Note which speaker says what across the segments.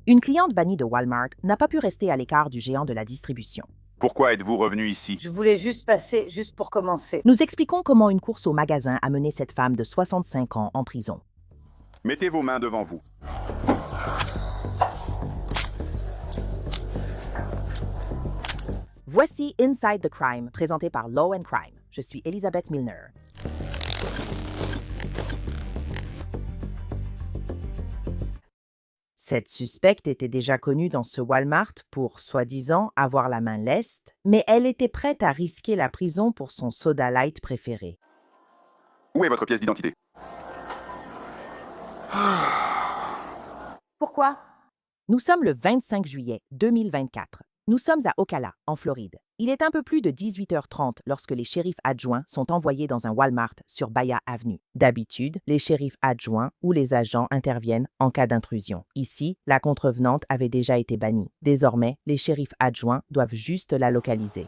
Speaker 1: Une cliente bannie de Walmart n'a pas pu rester à l'écart du géant de la distribution.
Speaker 2: Pourquoi êtes-vous revenu ici?
Speaker 3: Je voulais juste passer, juste pour commencer.
Speaker 1: Nous expliquons comment une course au magasin a mené cette femme de 65 ans en prison.
Speaker 2: Mettez vos mains devant vous.
Speaker 1: Voici Inside the Crime, présenté par Law and Crime. Je suis Elizabeth Milner. Cette suspecte était déjà connue dans ce Walmart pour, soi-disant, avoir la main leste, mais elle était prête à risquer la prison pour son soda light préféré.
Speaker 2: Où est votre pièce d'identité?
Speaker 3: Pourquoi?
Speaker 1: Nous sommes le 25 juillet 2024. Nous sommes à Ocala, en Floride. Il est un peu plus de 18h30 lorsque les shérifs adjoints sont envoyés dans un Walmart sur Bayah Avenue. D'habitude, les shérifs adjoints ou les agents interviennent en cas d'intrusion. Ici, la contrevenante avait déjà été bannie. Désormais, les shérifs adjoints doivent juste la localiser.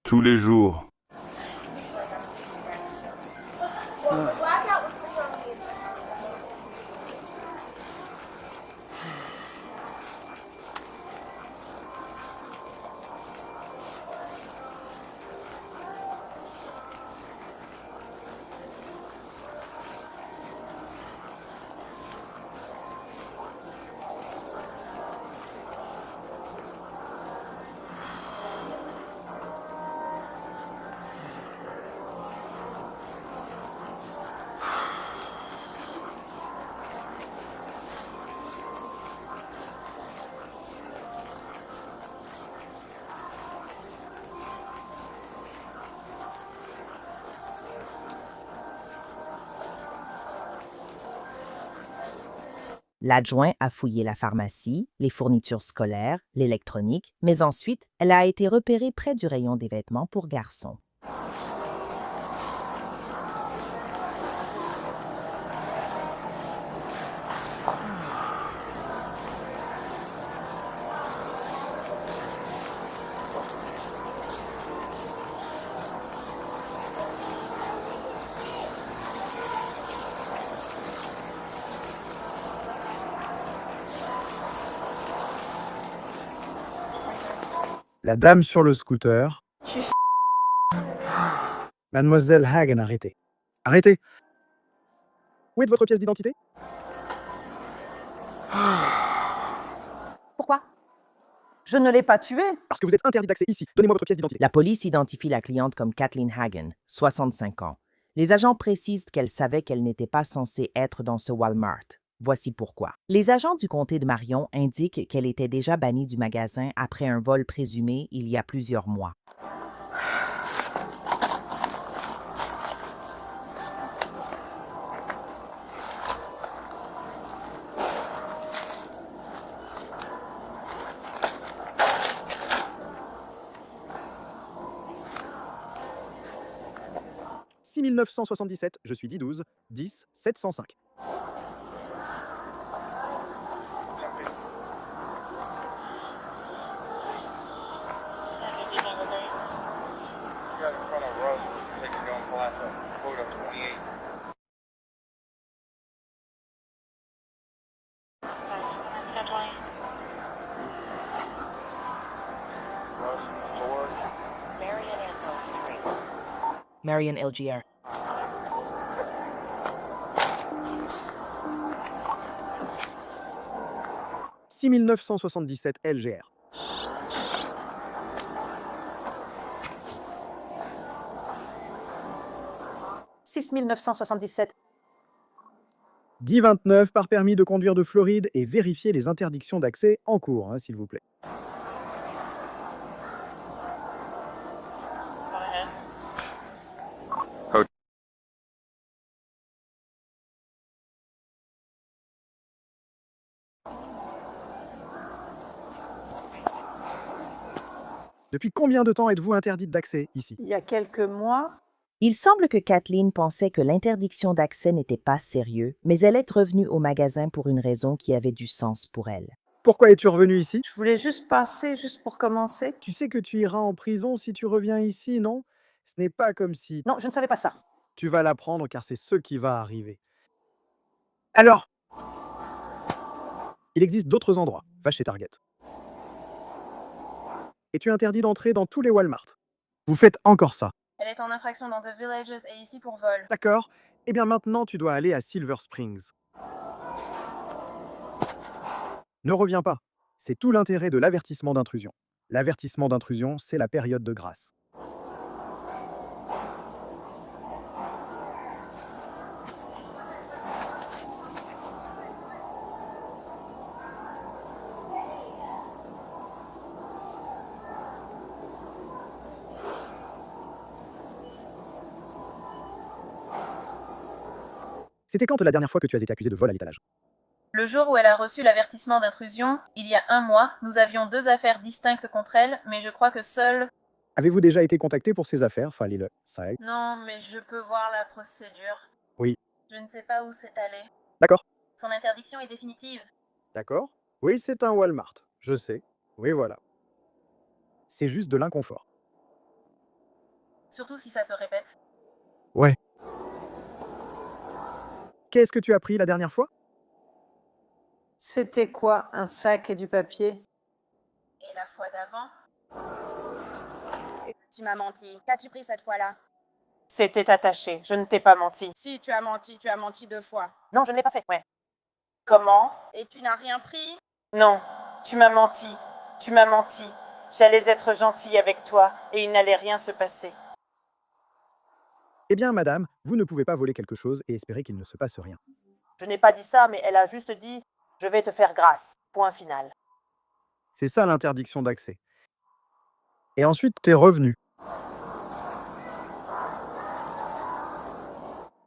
Speaker 2: Tous les jours.
Speaker 1: L'adjoint a fouillé la pharmacie, les fournitures scolaires, l'électronique, mais ensuite, elle a été repérée près du rayon des vêtements pour garçons.
Speaker 4: La dame sur le scooter. Mademoiselle Hagen, arrêtez. Arrêtez. Où est votre pièce d'identité?
Speaker 3: Pourquoi? Je ne l'ai pas tué.
Speaker 4: Parce que vous êtes interdit d'accès ici. Donnez-moi votre pièce d'identité.
Speaker 1: La police identifie la cliente comme Kathleen Hagen, 65 ans. Les agents précisent qu'elle savait qu'elle n'était pas censée être dans ce Walmart. Voici pourquoi. Les agents du comté de Marion indiquent qu'elle était déjà bannie du magasin après un vol présumé il y a plusieurs mois.
Speaker 4: « 6977, je suis 1012, 10 705.
Speaker 5: Marion LGR.
Speaker 4: « 6977 LGR.
Speaker 3: $6 977.
Speaker 4: 10,29 par permis de conduire de Floride et vérifiez les interdictions d'accès en cours, hein, s'il vous plaît. Depuis combien de temps êtes-vous interdite d'accès ici?
Speaker 3: Il y a quelques mois,
Speaker 1: Il semble que Kathleen pensait que l'interdiction d'accès n'était pas sérieux, mais elle est revenue au magasin pour une raison qui avait du sens pour elle.
Speaker 4: Pourquoi es-tu revenue ici?
Speaker 3: je voulais juste passer, juste pour commencer.
Speaker 4: Tu sais que tu iras en prison si tu reviens ici, non? Ce n'est pas comme si...
Speaker 3: Non, je ne savais pas ça.
Speaker 4: Tu vas l'apprendre car c'est ce qui va arriver. Alors, il existe d'autres endroits. Va chez Target. Et tu es interdit d'entrer dans tous les Walmart. Vous faites encore ça.
Speaker 5: Elle est en infraction dans The Villages et ici pour vol.
Speaker 4: D'accord? Eh bien maintenant, tu dois aller à Silver Springs. Ne reviens pas. C'est tout l'intérêt de l'avertissement d'intrusion. L'avertissement d'intrusion, c'est la période de grâce. C'était quand la dernière fois que tu as été accusé de vol à l'étalage?
Speaker 5: Le jour où elle a reçu l'avertissement d'intrusion, il y a 1 mois, nous avions 2 affaires distinctes contre elle, mais je crois que seule...
Speaker 4: Avez-vous déjà été contacté pour ces affaires, Falil Saeg?
Speaker 5: Non, mais je peux voir la procédure.
Speaker 4: Oui.
Speaker 5: Je ne sais pas où c'est allé.
Speaker 4: D'accord.
Speaker 5: Son interdiction est définitive.
Speaker 4: D'accord. Oui, c'est un Walmart. Je sais. Oui, voilà. C'est juste de l'inconfort.
Speaker 5: Surtout si ça se répète.
Speaker 4: Ouais. Qu'est-ce que tu as pris la dernière fois?
Speaker 3: C'était quoi, un sac et du papier?
Speaker 5: Et la fois d'avant?
Speaker 6: Tu m'as menti. Qu'as-tu pris cette fois-là?
Speaker 3: C'était attaché, je ne t'ai pas menti.
Speaker 6: Si, tu as menti 2 fois.
Speaker 3: Non, je ne l'ai pas fait, ouais. Comment?
Speaker 6: Et tu n'as rien pris?
Speaker 3: Non, tu m'as menti. Tu m'as menti. J'allais être gentille avec toi et il n'allait rien se passer.
Speaker 4: Eh bien, madame, vous ne pouvez pas voler quelque chose et espérer qu'il ne se passe rien.
Speaker 3: Je n'ai pas dit ça, mais elle a juste dit « Je vais te faire grâce ». Point final.
Speaker 4: C'est ça l'interdiction d'accès. Et ensuite, t'es revenu.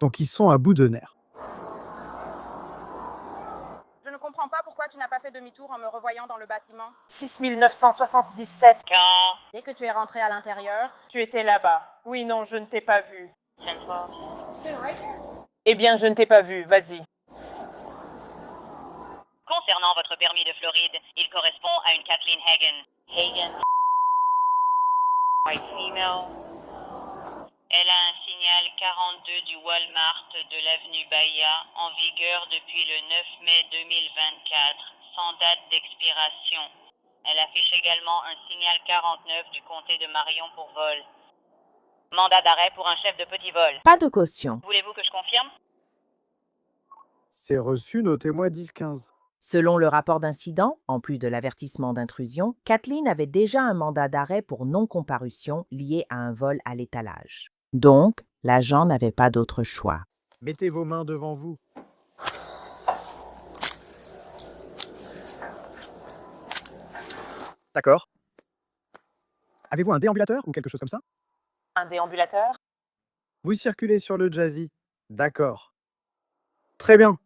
Speaker 4: Donc ils sont à bout de nerfs.
Speaker 6: Je ne comprends pas pourquoi tu n'as pas fait demi-tour en me revoyant dans le bâtiment.
Speaker 3: 6977.
Speaker 6: Dès que tu es rentré à l'intérieur,
Speaker 3: Tu étais là-bas. Oui, non, je ne t'ai pas vu. Eh bien, je ne t'ai pas vu. Vas-y.
Speaker 7: Concernant votre permis de Floride, il correspond à une Kathleen Hagen. White female. Elle a un signal 42 du Walmart de l'avenue Bahia, en vigueur depuis le 9 mai 2024, sans date d'expiration. Elle affiche également un signal 49 du comté de Marion pour vol. Mandat d'arrêt pour un chef de petit vol.
Speaker 1: Pas de caution.
Speaker 7: Voulez-vous que je confirme?
Speaker 4: C'est reçu, notez-moi 10-15.
Speaker 1: Selon le rapport d'incident, en plus de l'avertissement d'intrusion, Kathleen avait déjà un mandat d'arrêt pour non-comparution lié à un vol à l'étalage. Donc, l'agent n'avait pas d'autre choix.
Speaker 4: Mettez vos mains devant vous. D'accord. Avez-vous un déambulateur ou quelque chose comme ça?
Speaker 3: Un déambulateur?
Speaker 4: Vous circulez sur le Jazzy. D'accord. Très bien.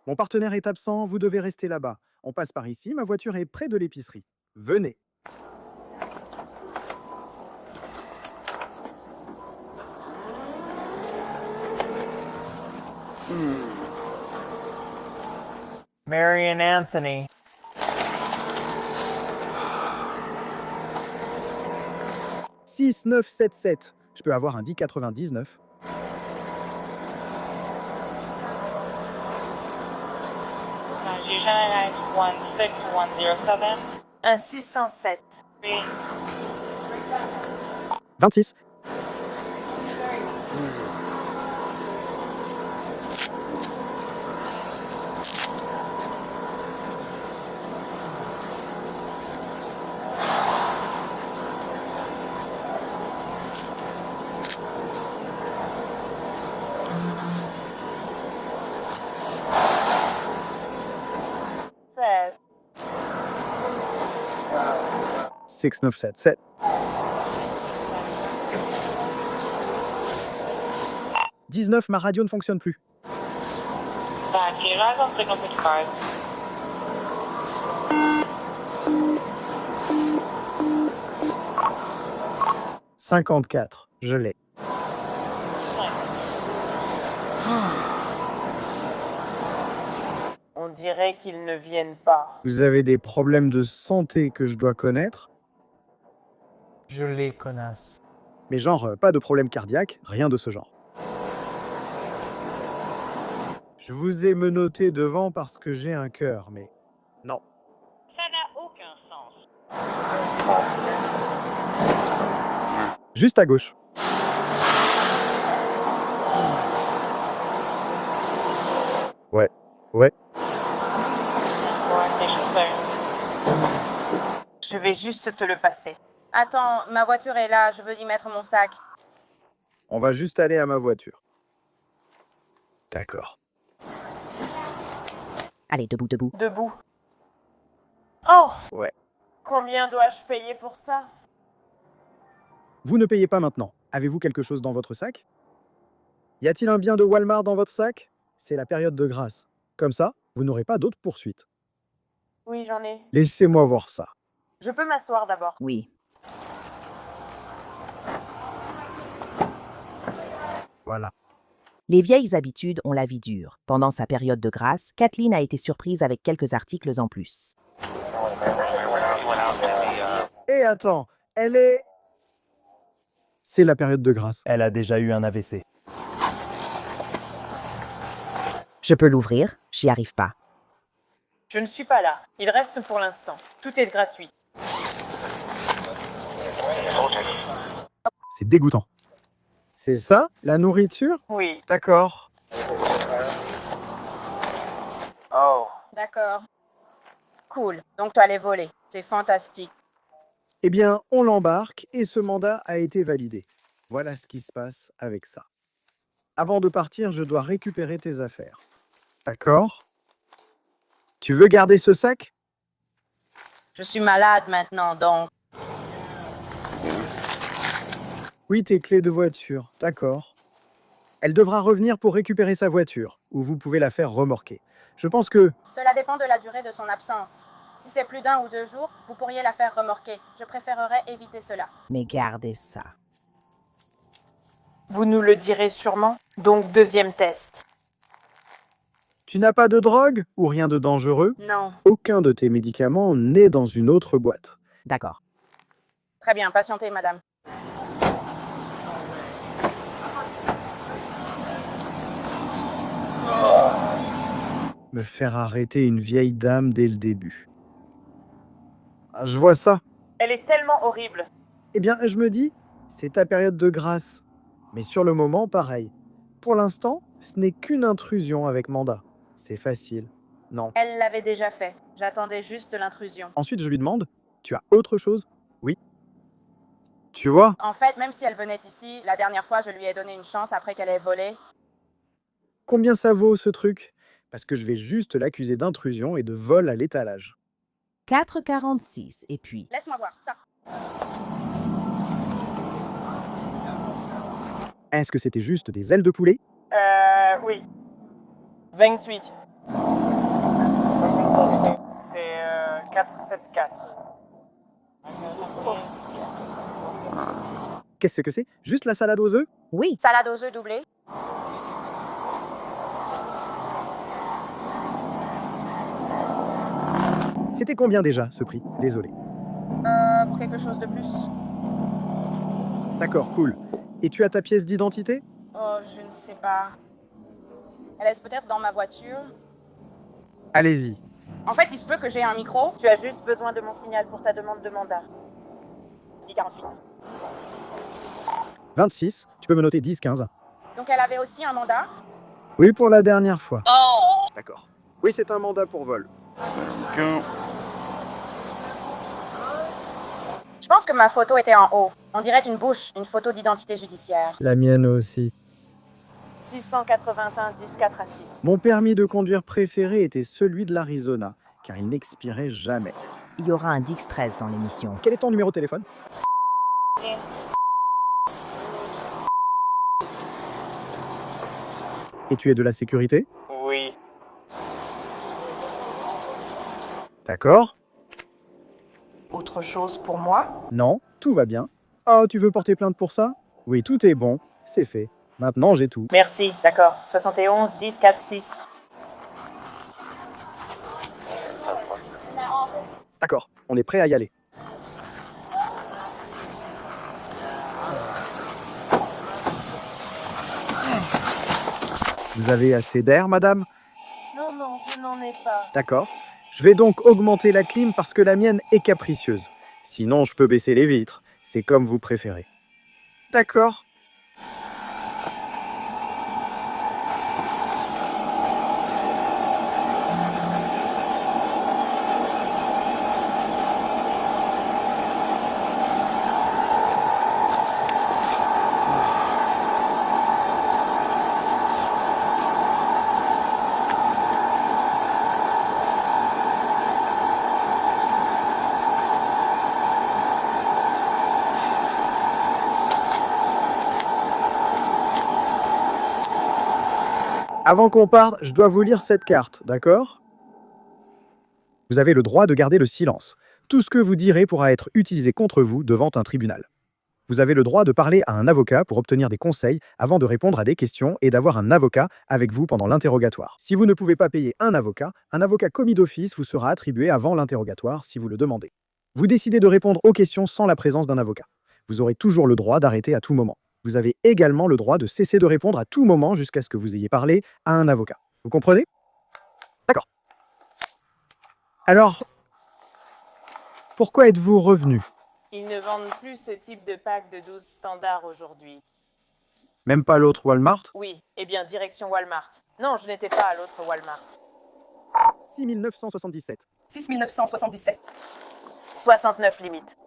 Speaker 4: Mon partenaire est absent, vous devez rester là-bas. On passe par ici, ma voiture est près de l'épicerie. Venez.
Speaker 3: Marion Anthony.
Speaker 4: « 6977. Je peux avoir un 1099.
Speaker 3: Un 607.
Speaker 4: 26. 6977. « 19, ma radio ne fonctionne plus. « 54, je l'ai.
Speaker 3: On dirait qu'ils ne viennent pas.
Speaker 4: Vous avez des problèmes de santé que je dois connaître,
Speaker 8: Je l'ai, connasse.
Speaker 4: mais genre pas de problème cardiaque, rien de ce genre. Je vous ai menotté devant parce que j'ai un cœur, mais non.
Speaker 7: Ça n'a aucun sens.
Speaker 4: Juste à gauche. Ouais.
Speaker 3: Je vais juste te le passer.
Speaker 6: Attends, ma voiture est là, je veux y mettre mon sac.
Speaker 4: On va juste aller à ma voiture. D'accord.
Speaker 1: Allez, debout, debout.
Speaker 3: Debout. Oh!
Speaker 4: Ouais.
Speaker 3: Combien dois-je payer pour ça?
Speaker 4: Vous ne payez pas maintenant. Avez-vous quelque chose dans votre sac? Y a-t-il un bien de Walmart dans votre sac? C'est la période de grâce. Comme ça, vous n'aurez pas d'autres poursuites.
Speaker 3: Oui, j'en ai.
Speaker 4: Laissez-moi voir ça.
Speaker 3: Je peux m'asseoir d'abord.
Speaker 1: Oui.
Speaker 4: Voilà.
Speaker 1: Les vieilles habitudes ont la vie dure. Pendant sa période de grâce, Kathleen a été surprise avec quelques articles en plus.
Speaker 4: Et attends, elle est... C'est la période de grâce.
Speaker 8: Elle a déjà eu un AVC.
Speaker 1: Je peux l'ouvrir, j'y arrive pas.
Speaker 3: Je ne suis pas là. Il reste pour l'instant. Tout est gratuit.
Speaker 4: C'est dégoûtant. C'est ça, la nourriture?
Speaker 3: Oui.
Speaker 4: D'accord.
Speaker 3: Oh.
Speaker 6: D'accord. Cool. Donc tu allais voler. C'est fantastique.
Speaker 4: Eh bien, on l'embarque et ce mandat a été validé. Voilà ce qui se passe avec ça. Avant de partir, je dois récupérer tes affaires. D'accord? Tu veux garder ce sac?
Speaker 6: Je suis malade maintenant, donc.
Speaker 4: Oui, tes clés de voiture. D'accord. Elle devra revenir pour récupérer sa voiture, ou vous pouvez la faire remorquer. Je pense que...
Speaker 6: Cela dépend de la durée de son absence. Si c'est plus d'1 ou 2 jours, vous pourriez la faire remorquer. Je préférerais éviter cela.
Speaker 1: Mais gardez ça.
Speaker 3: Vous nous le direz sûrement. Donc, deuxième test.
Speaker 4: Tu n'as pas de drogue ou rien de dangereux?
Speaker 6: Non.
Speaker 4: Aucun de tes médicaments n'est dans une autre boîte.
Speaker 1: D'accord.
Speaker 6: Très bien, patientez, madame.
Speaker 4: Me faire arrêter une vieille dame dès le début. Ah, je vois ça.
Speaker 3: Elle est tellement horrible.
Speaker 4: Eh bien, je me dis, c'est ta période de grâce. Mais sur le moment, pareil. Pour l'instant, ce n'est qu'une intrusion avec mandat. C'est facile. Non.
Speaker 6: Elle l'avait déjà fait. J'attendais juste l'intrusion.
Speaker 4: Ensuite, je lui demande, tu as autre chose? Oui. Tu vois?
Speaker 6: En fait, même si elle venait ici, la dernière fois, je lui ai donné une chance après qu'elle ait volé.
Speaker 4: Combien ça vaut ce truc? Parce que je vais juste l'accuser d'intrusion et de vol à l'étalage.
Speaker 1: 4,46 et puis...
Speaker 6: Laisse-moi voir, ça.
Speaker 4: Est-ce que c'était juste des ailes de poulet?
Speaker 3: Oui. 28. C'est 474.
Speaker 4: Qu'est-ce que c'est? Juste la salade aux œufs?
Speaker 1: Oui,
Speaker 6: Salade aux œufs doublés.
Speaker 4: C'était combien déjà, ce prix? Désolé.
Speaker 6: Pour quelque chose de plus.
Speaker 4: D'accord, cool. Et tu as ta pièce d'identité?
Speaker 6: Oh, je ne sais pas. Elle est peut-être dans ma voiture.
Speaker 4: Allez-y.
Speaker 6: En fait, il se peut que j'ai un micro.
Speaker 3: Tu as juste besoin de mon signal pour ta demande de mandat. 1048.
Speaker 4: 26, tu peux me noter 10, 15.
Speaker 6: Donc elle avait aussi un mandat.
Speaker 4: Oui, pour la dernière fois.
Speaker 6: Oh!
Speaker 4: D'accord. Oui, c'est un mandat pour vol.
Speaker 6: Je pense que ma photo était en haut. On dirait une bouche, une photo d'identité judiciaire.
Speaker 4: La mienne aussi.
Speaker 3: 681 10 4 à 6.
Speaker 4: Mon permis de conduire préféré était celui de l'Arizona, car il n'expirait jamais.
Speaker 1: il y aura un Dix-13 dans l'émission.
Speaker 4: Quel est ton numéro de téléphone? Et tu es de la sécurité?
Speaker 3: Oui.
Speaker 4: D'accord.
Speaker 3: Autre chose pour moi?
Speaker 4: Non, tout va bien. Oh, tu veux porter plainte pour ça? Oui, tout est bon. C'est fait. Maintenant, j'ai tout.
Speaker 3: Merci, d'accord. 71, 10, 4, 6.
Speaker 4: D'accord, on est prêt à y aller. Vous avez assez d'air, madame?
Speaker 3: Non, je n'en ai pas.
Speaker 4: D'accord. Je vais donc augmenter la clim parce que la mienne est capricieuse. Sinon, je peux baisser les vitres. C'est comme vous préférez. D'accord. Avant qu'on parte, je dois vous lire cette carte, d'accord? Vous avez le droit de garder le silence. Tout ce que vous direz pourra être utilisé contre vous devant un tribunal. Vous avez le droit de parler à un avocat pour obtenir des conseils avant de répondre à des questions et d'avoir un avocat avec vous pendant l'interrogatoire. Si vous ne pouvez pas payer un avocat commis d'office vous sera attribué avant l'interrogatoire si vous le demandez. Vous décidez de répondre aux questions sans la présence d'un avocat. Vous aurez toujours le droit d'arrêter à tout moment. Vous avez également le droit de cesser de répondre à tout moment jusqu'à ce que vous ayez parlé à un avocat. Vous comprenez? D'accord. Alors, pourquoi êtes-vous revenu?
Speaker 3: Ils ne vendent plus ce type de pack de 12 standards aujourd'hui.
Speaker 4: Même pas l'autre Walmart?
Speaker 3: Oui, eh bien, direction Walmart. Non, je n'étais pas à l'autre Walmart.
Speaker 4: 6977.
Speaker 3: 6977. 69 limites.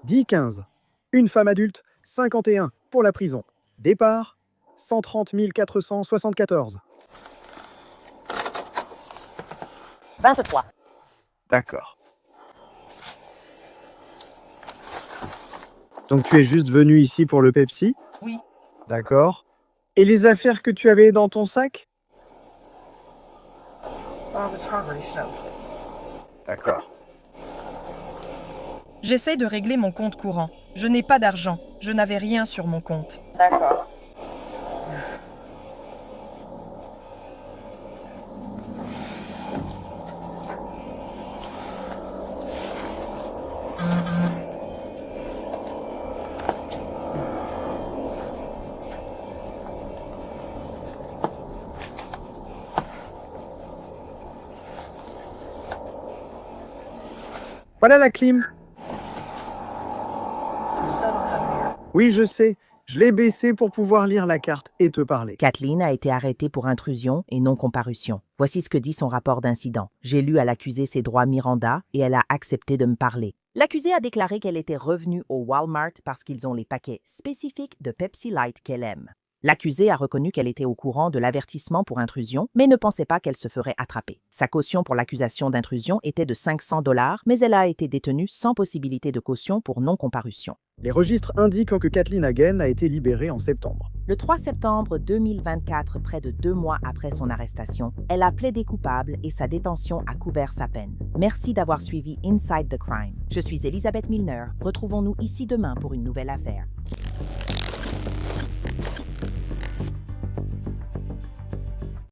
Speaker 4: 10-15. Une femme adulte, 51, pour la prison. Départ, 130 474.
Speaker 3: 23.
Speaker 4: D'accord. Donc tu es juste venu ici pour le Pepsi?
Speaker 3: Oui.
Speaker 4: D'accord. Et les affaires que tu avais dans ton sac? D'accord.
Speaker 9: J'essaie de régler mon compte courant. Je n'ai pas d'argent. Je n'avais rien sur mon compte.
Speaker 3: D'accord.
Speaker 4: Voilà la clim. Oui, je sais. Je l'ai baissée pour pouvoir lire la carte et te parler.
Speaker 1: Kathleen a été arrêtée pour intrusion et non-comparution. Voici ce que dit son rapport d'incident. J'ai lu à l'accusée ses droits Miranda et elle a accepté de me parler. L'accusée a déclaré qu'elle était revenue au Walmart parce qu'ils ont les paquets spécifiques de Pepsi Light qu'elle aime. L'accusée a reconnu qu'elle était au courant de l'avertissement pour intrusion, mais ne pensait pas qu'elle se ferait attraper. Sa caution pour l'accusation d'intrusion était de 500 $, mais elle a été détenue sans possibilité de caution pour non-comparution.
Speaker 4: Les registres indiquent que Kathleen Hagen a été libérée en septembre.
Speaker 1: Le 3 septembre 2024, près de 2 mois après son arrestation, elle a plaidé coupable et sa détention a couvert sa peine. Merci d'avoir suivi Inside the Crime. Je suis Elisabeth Milner. Retrouvons-nous ici demain pour une nouvelle affaire.